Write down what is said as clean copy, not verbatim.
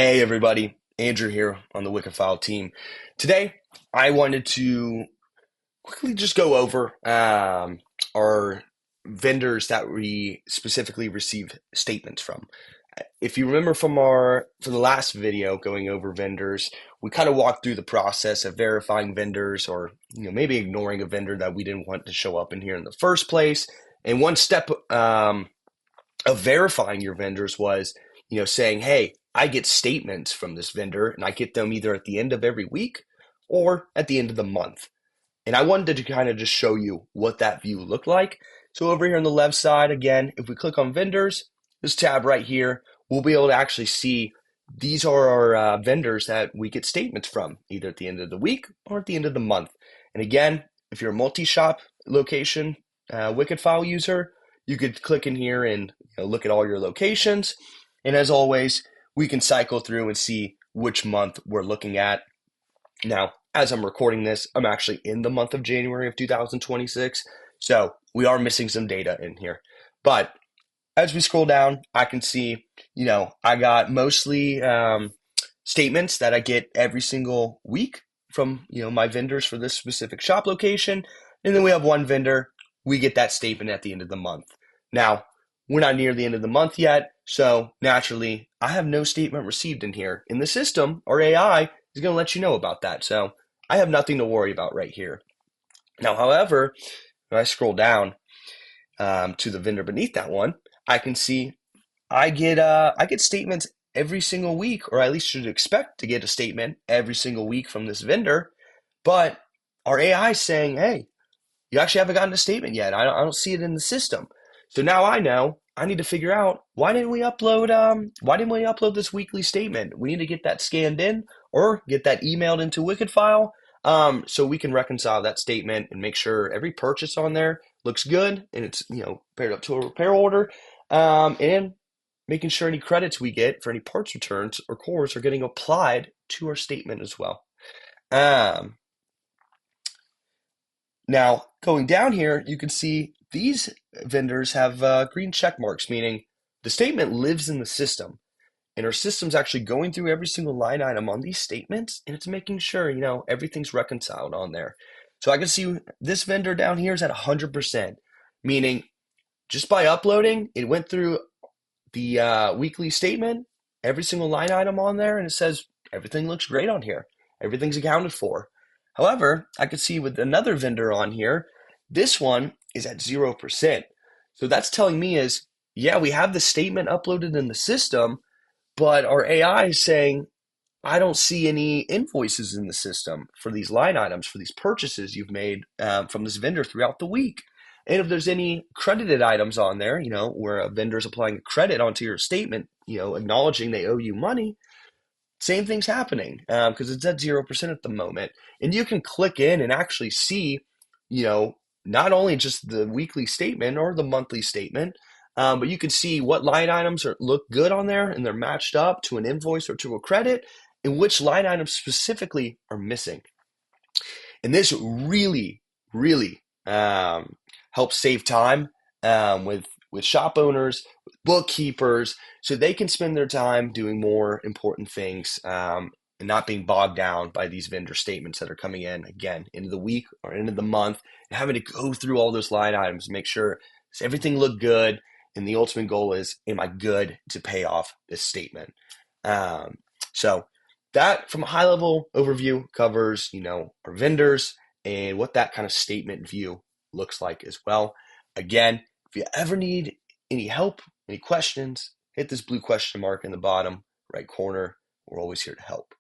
Hey everybody, Andrew here on the WickedFile team. Today, I wanted to quickly just go over our vendors that we specifically receive statements from. If you remember from the last video going over vendors, we kind of walked through the process of verifying vendors, or maybe ignoring a vendor that we didn't want to show up in here in the first place. And one step of verifying your vendors was, saying, hey, I get statements from this vendor and I get them either at the end of every week or at the end of the month. And I wanted to kind of just show you what that view looked like. So over here on the left side, again, if we click on vendors, this tab right here, we'll be able to actually see these are our vendors that we get statements from, either at the end of the week or at the end of the month. And again, if you're a multi-shop location WickedFile user, you could click in here and look at all your locations. And as always, we can cycle through and see which month we're looking at. Now, as I'm recording this, I'm actually in the month of January of 2026. So we are missing some data in here. But as we scroll down, I can see, I got mostly statements that I get every single week from, my vendors for this specific shop location. And then we have one vendor, we get that statement at the end of the month. Now, we're not near the end of the month yet, so naturally, I have no statement received in here. In the system, our AI is going to let you know about that, so I have nothing to worry about right here. Now, however, when I scroll down to the vendor beneath that one, I can see I get statements every single week, or at least should expect to get a statement every single week from this vendor, but our AI is saying, hey, you actually haven't gotten a statement yet. I don't see it in the system. So now I know I need to figure out why didn't we upload this weekly statement? We need to get that scanned in or get that emailed into WickedFile so we can reconcile that statement and make sure every purchase on there looks good and it's paired up to a repair order, and making sure any credits we get for any parts returns or cores are getting applied to our statement as well. Now, going down here, you can see these vendors have green check marks, meaning the statement lives in the system. And our system's actually going through every single line item on these statements, and it's making sure, everything's reconciled on there. So I can see this vendor down here is at 100%, meaning just by uploading, it went through the weekly statement, every single line item on there, and it says everything looks great on here. Everything's accounted for. However, I could see with another vendor on here, this one is at 0%. So that's telling me is, yeah, we have the statement uploaded in the system, but our AI is saying, I don't see any invoices in the system for these line items, for these purchases you've made from this vendor throughout the week. And if there's any credited items on there, where a vendor's applying a credit onto your statement, acknowledging they owe you money, same thing's happening because it's at 0% at the moment. And you can click in and actually see, not only just the weekly statement or the monthly statement, but you can see what line items look good on there and they're matched up to an invoice or to a credit, and which line items specifically are missing. And this really, really helps save time with shop owners, with bookkeepers, so they can spend their time doing more important things and not being bogged down by these vendor statements that are coming in, again, into the week or into the month, and having to go through all those line items and make sure does everything look good. And the ultimate goal is, am I good to pay off this statement? So that, from a high level overview, covers, our vendors and what that kind of statement view looks like as well. Again, if you ever need any help, any questions, hit this blue question mark in the bottom right corner. We're always here to help.